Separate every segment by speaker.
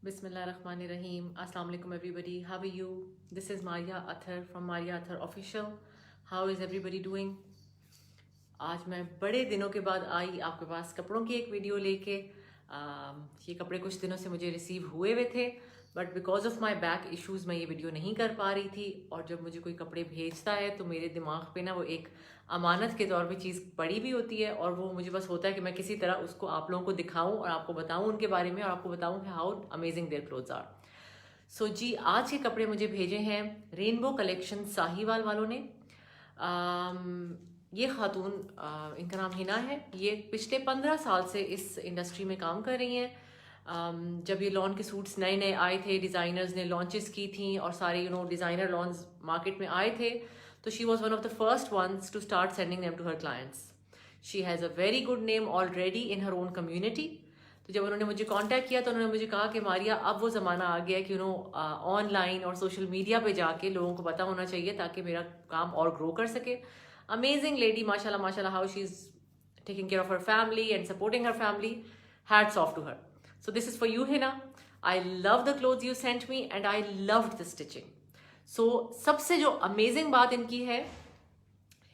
Speaker 1: Bismillahirrahmanirrahim. Assalamu alaikum everybody. How are you? This is Maria Athar from Maria Athar Official. How is everybody doing? आज मैं बड़े दिनों के बाद आई आपके पास कपड़ों की एक वीडियो लेके। ये कपड़े कुछ दिनों से मुझे रिसीव हुए हुए थे, but because of my back issues मैं ये वीडियो नहीं कर पा रही थी। और जब मुझे कोई कपड़े भेजता है तो मेरे दिमाग पे ना वो एक अमानत के तौर पे चीज़ पड़ी भी होती है, और वो मुझे बस होता है कि मैं किसी तरह उसको आप लोगों को दिखाऊं और आपको बताऊं उनके बारे में, और आपको बताऊं कि how amazing their clothes are. So जी, आज के कपड़े मुझे भेजे हैं रेनबो कलेक्शन साहीवाल वालों ने। ये खातून, इनका नाम हिना है। ये पिछले 15 साल से इस इंडस्ट्री में काम कर रही हैं। जब ये लॉन के सूट्स नए नए आए थे, डिज़ाइनर्स ने लॉन्चेस की थी और सारे डिज़ाइनर लॉन्स मार्केट में आए थे, तो she was one of the first ones to start sending them to her clients. She has a very good name already in her own community. तो जब उन्होंने मुझे कांटेक्ट किया तो उन्होंने मुझे कहा कि मारिया, अब वो ज़माना आ गया है कि ऑनलाइन और सोशल मीडिया पे जाके लोगों को पता होना चाहिए ताकि मेरा काम और ग्रो कर सके। अमेजिंग लेडी, माशाल्लाह माशाल्लाह, how she is taking care of her family and supporting her family. Hats off to her. So this is for you, Hina. I love the clothes you sent me and I loved the stitching. So सबसे जो amazing बात इनकी है,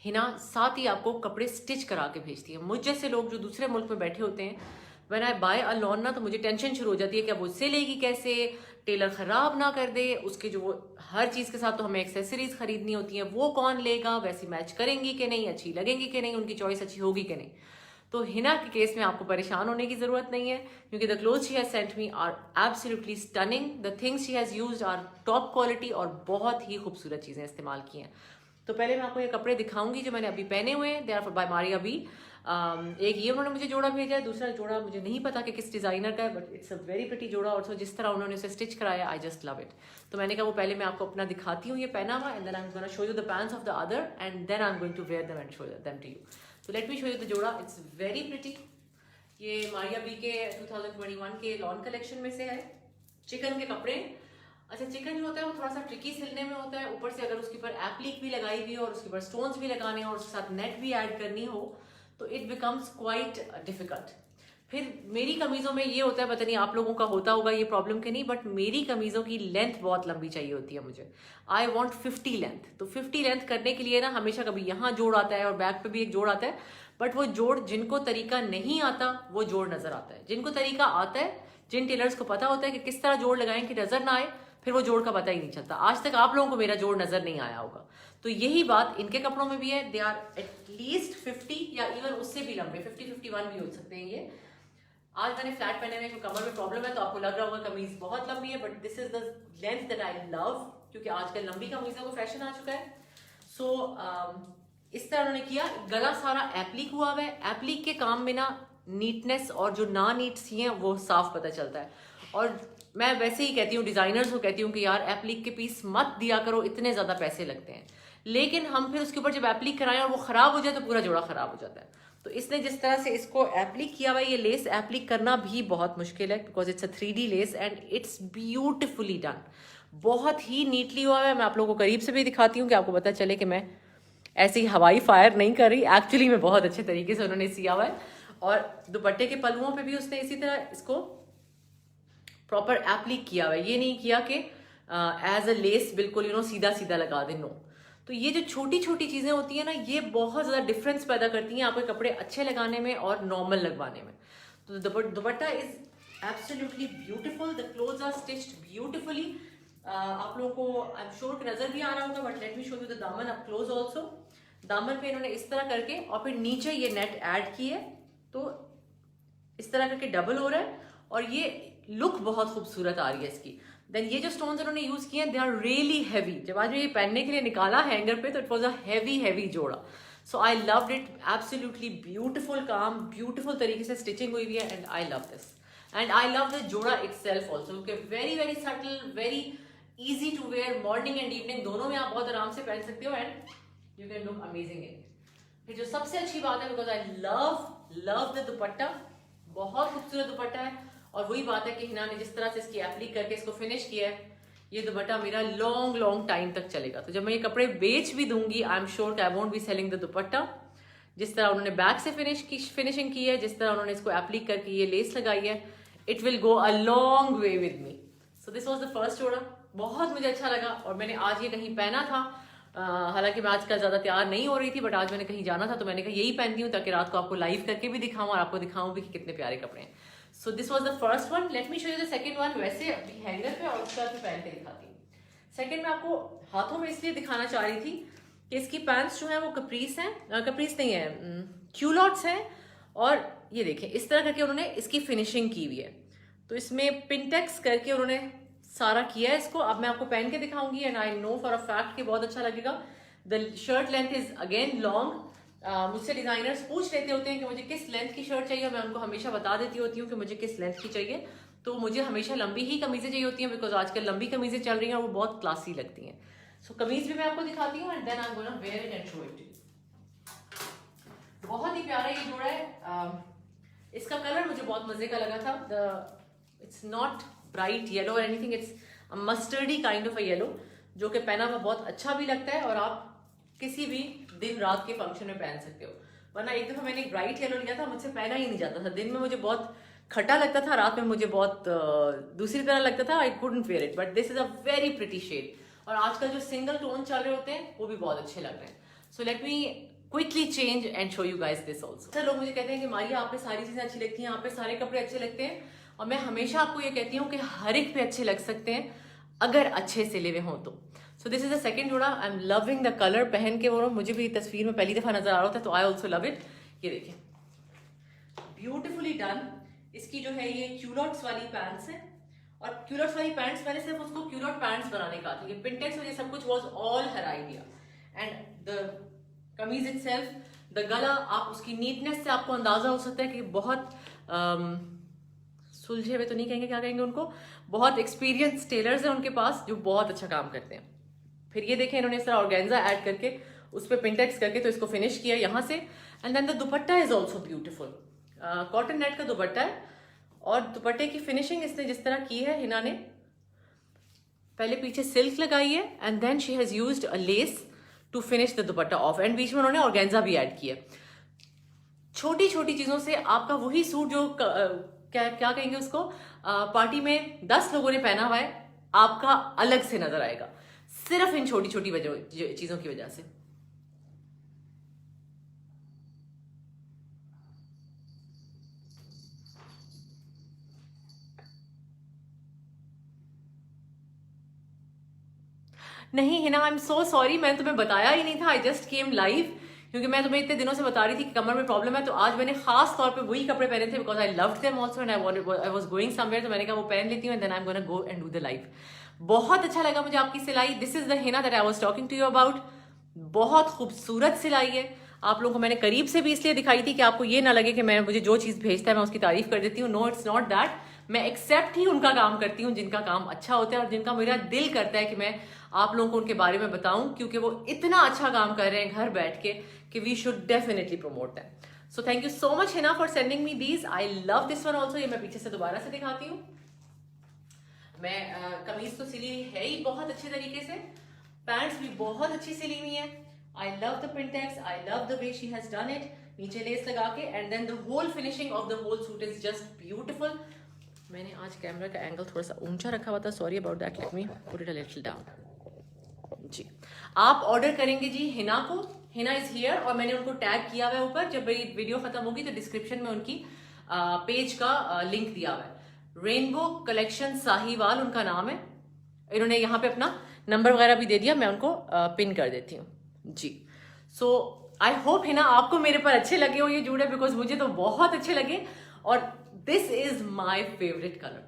Speaker 1: हिना साथ ही आपको कपड़े stitch करा के भेजती है। मुझ जैसे लोग जो दूसरे मुल्क में बैठे होते हैं, when I buy a lawn ना, तो मुझे टेंशन शुरू हो जाती है कि अब वो सिलेगी कैसे, टेलर ख़राब ना कर दे, उसके जो वो हर चीज़ के साथ तो हमें एक्सेसरीज खरीदनी होती हैं, वो कौन लेगा, वैसी मैच करेंगी कि नहीं, अच्छी लगेंगी कि नहीं, उनकी चॉइस अच्छी होगी कि नहीं। तो हिना के केस में आपको परेशान होने की ज़रूरत नहीं है, क्योंकि the cloth she has sent me are absolutely stunning. The things she has used are top quality और बहुत ही खूबसूरत चीज़ें इस्तेमाल की हैं। तो पहले मैं आपको ये कपड़े दिखाऊंगी जो मैंने अभी पहने हुए हैं। They are by Maria B. एक ये उन्होंने मुझे जोड़ा भेजा है, दूसरा जोड़ा मुझे नहीं पता कि किस डिज़ाइनर का है, but it's a very pretty जोड़ा। और जिस तरह उन्होंने उसे स्टिच कराया, आई जस्ट लव इट। तो मैंने कहा वो पहले मैं आपको अपना दिखाती हूँ ये पहना हुआ, and then I am gonna show you the pants of the other, and then I am going to wear them and show them to you. तो let me show you the जोड़ा। It's very pretty. ये Maria B के 2021 के lawn collection में से है। Chicken के कपड़े। अच्छा, चिकन जो होता है वो थोड़ा सा ट्रिकी सिलने में होता है। ऊपर से अगर उसके ऊपर एप्लिक भी लगाई हुई हो और उसके ऊपर स्टोन्स भी लगाने हो और उसके साथ नेट भी ऐड करनी हो, तो इट बिकम्स क्वाइट डिफिकल्ट। फिर मेरी कमीज़ों में ये होता है, पता नहीं आप लोगों का होता होगा ये प्रॉब्लम कि नहीं, बट मेरी कमीज़ों की लेंथ बहुत लंबी चाहिए होती है मुझे। I want 50 length. तो 50 लेंथ करने के लिए ना हमेशा कभी यहाँ जोड़ आता है और बैक पे भी एक जोड़ आता है, बट वो जोड़ जिनको तरीका नहीं आता वो जोड़ नज़र आता है। जिनको तरीका आता है, जिन टेलर्स को पता होता है कि किस तरह जोड़ लगाएं कि नज़र ना आए, फिर वो जोड़ का पता ही नहीं चलता। आज तक आप लोगों को मेरा जोड़ नज़र नहीं आया होगा। तो यही बात इनके कपड़ों में भी है। दे आर एटलीस्ट 50 या इवन उससे भी लंबे, 50-51 भी हो सकते हैं ये। आज मैंने फ्लैट पहने हुए, कमर में प्रॉब्लम है तो आपको लग रहा होगा कमीज बहुत लंबी है, but this is the length that I love, क्योंकि आजकल लंबी कमीजों को फैशन आ चुका है। सो इस तरह उन्होंने किया। गला सारा एप्लिक हुआ हुआ है। एप्लिक के काम में ना नीटनेस और जो ना नीट्स ही हैं वो साफ पता चलता है। और मैं वैसे ही कहती हूँ, डिजाइनर्स को कहती हूँ कि यार एप्लिक के पीस मत दिया करो, इतने ज्यादा पैसे लगते हैं। लेकिन हम फिर उसके ऊपर जब एप्लिक कराएं और वो खराब हो जाए तो पूरा जोड़ा खराब हो जाता है। तो इसने जिस तरह से इसको एप्लिक किया हुआ है, ये लेस एप्लिक करना भी बहुत मुश्किल है, because it's a 3D less and it's beautifully done. बहुत ही नीटली हुआ है। मैं आप लोगों को करीब से भी दिखाती हूँ कि आपको पता चले कि मैं ऐसी हवाई फायर नहीं कर रही, एक्चुअली में बहुत अच्छे तरीके से उन्होंने सिया हुआ है। और दुपट्टे के पल्लुओं पे भी उसने इसी तरह इसको प्रॉपर एप्लिक किया हुआ है। ये नहीं किया कि एज अ लेस बिल्कुल सीधा सीधा लगा दे, नो। तो ये जो छोटी छोटी चीजें होती है ना, ये बहुत ज्यादा डिफरेंस पैदा करती हैं आपके कपड़े अच्छे लगाने में और नॉर्मल लगवाने में। तो dupatta is absolutely beautiful. The clothes are stitched beautifully. आप लोगों को आई एम श्योर कि नजर भी आ रहा होगा, but let me show you the दामन अप क्लोज ऑल्सो। दामन पे इन्होंने इस तरह करके और फिर नीचे ये नेट ऐड की है, तो इस तरह करके डबल हो रहा है और ये लुक बहुत खूबसूरत आ रही है इसकी। देन ये जो स्टोन्स उन्होंने यूज किए हैं, दे आर रियली हैवी। जब आज ये पहनने के लिए निकाला हैंगर पे तो इट वाज अ हैवी जोड़ा। So I loved it. Absolutely beautiful काम, ब्यूटीफुल तरीके से स्टिचिंग हुई हुई है, and I love this. And I love the जोड़ा itself also, very very subtle, very easy to wear. Morning and evening दोनों में आप बहुत आराम से पहन सकते हो and you can look amazing in it. फिर जो सबसे अच्छी बात है, because I love the dupatta, बहुत खूबसूरत दुपट्टा है। और वही बात है कि हिना ने जिस तरह से इसकी एप्लिक करके इसको फिनिश किया है, ये दुपट्टा मेरा लॉन्ग टाइम तक चलेगा। तो जब मैं ये कपड़े बेच भी दूंगी, आई एम श्योर कि I won't be selling the दुपट्टा। जिस तरह उन्होंने बैक से फिनिशिंग की है, जिस तरह उन्होंने इसको एप्लिक करके ये लेस लगाई है, it will go a long way with me. So this was the first जोड़ा, बहुत मुझे अच्छा लगा और मैंने आज ये कहीं पहना था। हालांकि मैं आजकल ज़्यादा तैयार नहीं हो रही थी, बट आज मैंने कहीं जाना था तो मैंने कहा यही पहनती हूँ ताकि रात को आपको लाइव करके भी दिखाऊं और आपको दिखाऊं भी कि कितने प्यारे कपड़े हैं। So this was the first one. Late me show you the second one. वैसे अभी हैंगर पे और उसके बाद मैं पहन के दिखाती हूँ। सेकंड मैं आपको हाथों में इसलिए दिखाना चाह रही थी कि इसकी पैंट्स जो है वो कप्रीस हैं, कप्रीस नहीं है, क्यूलॉट्स हैं। और ये देखें इस तरह करके उन्होंने इसकी फिनिशिंग की हुई है। तो इसमें पिनटेक्स करके उन्होंने सारा किया है इसको। अब मैं आपको पहन के दिखाऊंगी and I know for a fact कि बहुत अच्छा लगेगा। The shirt length is again long. मुझसे डिजाइनर्स पूछ लेते होते हैं कि मुझे किस लेंथ की शर्ट चाहिए, मैं उनको हमेशा बता देती होती हूँ कि मुझे किस लेंथ की चाहिए। तो मुझे हमेशा लंबी ही कमीजें चाहिए होती हैं बिकॉज आजकल लंबी कमीजें चल रही हैं और वो बहुत क्लासी लगती हैं। सो कमीज भी मैं आपको दिखाती हूँ and then I am gonna wear it and show it. बहुत ही प्यारा ये जोड़ा है। इसका कलर मुझे बहुत मजे का लगा था। इट्स नॉट ब्राइट येलो और anything, it's a mustardy kind of a yellow, जो कि पहना हुआ बहुत अच्छा भी लगता है और आप किसी भी दिन रात के फंक्शन में पहन सकते हो। वरना एक दफा मैंने एक ब्राइट येलो लिया था, मुझसे पहना ही नहीं जाता था। दिन में मुझे बहुत खट्टा लगता था, रात में मुझे बहुत दूसरी तरह लगता था। I couldn't wear it, but this is a very pretty shade. और आजकल जो सिंगल टोन चल रहे होते हैं वो भी बहुत अच्छे लग रहे हैं। So let me quickly change and show you guys this also. Sir लोग मुझे कहते हैं कि मारिया आप पे सारी चीजें अच्छी लगती हैं, आप पे सारे कपड़े अच्छे लगते हैं, और मैं हमेशा आपको ये कहती हूँ कि हर एक पे अच्छे लग सकते हैं अगर अच्छे सिले हुए हों तो। So this is the second जोड़ा। I am loving the colour. पहन के वो मुझे भी तस्वीर में पहली दफा नजर आ रहा था तो आई ऑल्सो लव इट। ये देखिए ब्यूटिफुली डन। इसकी जो है ये क्यूलॉट्स वाली पैंट्स है, और क्यूलॉट्स वाली पैंट्स मैंने सिर्फ उसको क्यूलॉट पैंट्स बनाने का था। ये पिंटेक्स वजह सब कुछ was all her idea. And the कमीज इटसेल्फ, द गला, आप उसकी नीटनेस से आपको अंदाजा हो सकता है कि बहुत सुलझे हुए तो नहीं कहेंगे, क्या कहेंगे उनको, बहुत एक्सपीरियंस टेलर्स हैं उनके पास जो बहुत अच्छा काम करते हैं। फिर ये देखें इन्होंने इस तरह ऑर्गेन्जा ऐड करके उस पर पिंटेक्स करके तो इसको फिनिश किया यहाँ से। And then the dupatta is also beautiful. Cotton net का दुपट्टा है और दुपट्टे की फिनिशिंग इसने जिस तरह की है, हिना ने पहले पीछे सिल्क लगाई है and then she has used a lace to finish the dupatta off, and बीच में उन्होंने ऑर्गेन्जा भी ऐड किया। छोटी छोटी चीजों से आपका वही सूट जो क्या कहेंगे उसको, पार्टी में 10 लोगों ने पहना हुआ है, आपका अलग से नजर आएगा सिर्फ इन छोटी छोटी चीजों की वजह से। नहीं Hina, I am so sorry, मैंने तुम्हें बताया ही नहीं था। आई जस्ट केम लाइव क्योंकि मैं तुम्हें इतने दिनों से बता रही थी कि कमर में प्रॉब्लम है, तो आज मैंने खास तौर पे वही कपड़े पहने थे because I loved them also and I was going somewhere, तो मैंने कहा वो पहन लेती हूँ and then I am gonna go and do the live. बहुत अच्छा लगा मुझे आपकी सिलाई। This is the Hina that I was talking to you about. बहुत खूबसूरत सिलाई है। आप लोगों को मैंने करीब से भी इसलिए दिखाई थी कि आपको ये ना लगे कि मैं मुझे जो चीज भेजता है मैं उसकी तारीफ कर देती हूँ। No, it's not that. मैं एक्सेप्ट ही उनका काम करती हूँ जिनका काम अच्छा होता है और जिनका मेरा दिल करता है कि मैं आप लोगों को उनके बारे में बताऊं, क्योंकि वो इतना अच्छा काम कर रहे हैं घर बैठ के कि we should definitely promote them. So thank you so much Hina for sending me these. I love this one also. ये मैं पीछे से दोबारा से दिखाती हूँ। मैं कमीज तो सिली है ही बहुत अच्छे तरीके से, पैंट्स भी बहुत अच्छी सिली हुई है। I love the pintucks, I love the way she has done it, नीचे लेस लगा के, and then the whole finishing of the whole suit is just beautiful. मैंने आज कैमरा का एंगल थोड़ा सा ऊंचा रखा हुआ था, sorry about that, let me put it a little down. जी आप ऑर्डर करेंगे जी हिना को, हिना इज हियर, और मैंने उनको टैग किया हुआ है ऊपर। जब मेरी वीडियो खत्म होगी तो डिस्क्रिप्शन में उनकी पेज का लिंक दिया हुआ है। रेनबो कलेक्शन साहिवाल उनका नाम है। इन्होंने यहाँ पे अपना नंबर वगैरह भी दे दिया, मैं उनको पिन कर देती हूँ जी। सो आई होप हिना आपको मेरे पर अच्छे लगे हो ये जूड़े, बिकॉज मुझे तो बहुत अच्छे लगे। और this is my favourite colour.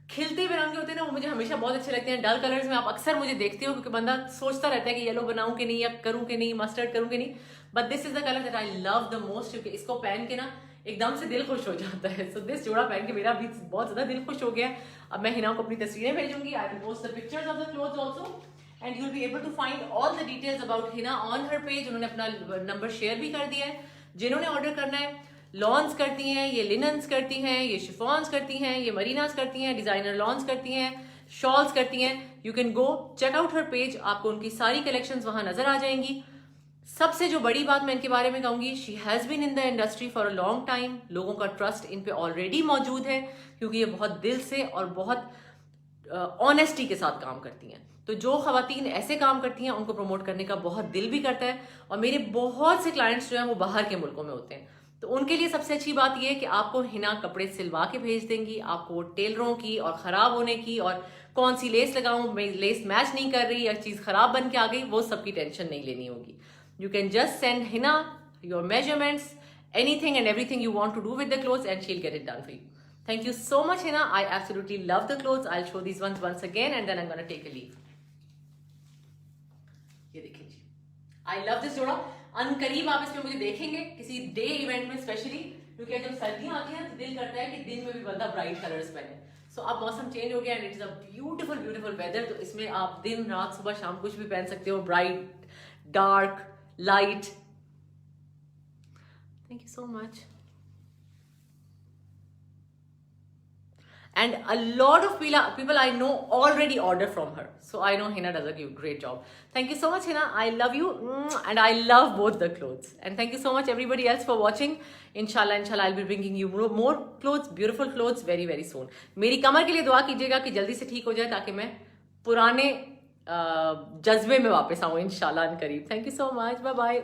Speaker 1: खिलते हुए रंग होते हैं ना, वो मुझे हमेशा बहुत अच्छे लगते हैं। डल कलर्स में आप अक्सर मुझे देखते हो क्योंकि बंदा सोचता रहता है कि येलो बनाऊं कि नहीं, या करूं कि नहीं, मस्टर्ड करूं कि नहीं, but this is the colour that I love the most, क्योंकि इसको पहन के ना एकदम से दिल खुश हो जाता है। सो दिस जोड़ा पहन के मेरा भी बहुत ज्यादा दिल खुश हो गया। अब मैं हिना को अपनी तस्वीरें भेजूंगी। I will post the pictures of the clothes also and you will be able to find all the details about Hina on her page. उन्होंने अपना नंबर शेयर भी कर दिया है। जिन्होंने ऑर्डर करना है, लॉन्स करती हैं, ये लिनन्स करती हैं, ये शिफॉन्स करती हैं, ये मरीनास करती हैं, डिजाइनर लॉन्स करती हैं, शॉल्स करती हैं, you can go check out her page. आपको उनकी सारी कलेक्शंस वहां नजर आ जाएंगी। सबसे जो बड़ी बात मैं इनके बारे में कहूंगी, she has been in the industry for a long time. लोगों का ट्रस्ट इन पे ऑलरेडी मौजूद है, क्योंकि ये बहुत दिल से और बहुत ऑनेस्टी के साथ काम करती हैं। तो जो खवातीन ऐसे काम करती हैं उनको प्रमोट करने का बहुत दिल भी करता है। और मेरे बहुत से क्लाइंट्स जो हैं वो बाहर के मुल्कों में होते हैं, तो उनके लिए सबसे अच्छी बात यह है कि आपको हिना कपड़े सिलवा के भेज देंगी। आपको टेलरों की और ख़राब होने की और कौन सी लेस लगाऊं, लेस मैच नहीं कर रही या चीज़ ख़राब बन के आ गई, वो सबकी टेंशन नहीं लेनी होगी। You can just send Hina your measurements, anything and everything you want to do with the clothes, and she'll get it done for you. Thank you so much, Hina. I absolutely love the clothes. I'll show these ones once again and then I'm going to take a leave. ये देखिए जी, I love this जोड़ा। अनकरीब आप इसमें मुझे देखेंगे किसी day event में specially, क्योंकि जब सर्दियां आती हैं तो दिल करता है कि दिन में भी बंदा ब्राइट कलर्स पहने। सो अब मौसम चेंज हो गया and it is a beautiful beautiful weather, तो इसमें आप दिन रात सुबह शाम कुछ भी पहन सकते हो, bright, dark, light. Thank you so much. And a lot of people I know already order from her, so I know Hina does a great job. Thank you so much, Hina. I love you, and I love both the clothes. And thank you so much everybody else for watching. Inshallah I'll be bringing you more clothes, beautiful clothes very very soon. मेरी कमर के लिए दुआ कीजिएगा कि जल्दी से ठीक हो जाए, ताकि मैं पुराने जज्बे में वापस आऊँ इंशाल्लाह अनकरीब। Thank you so much, bye bye.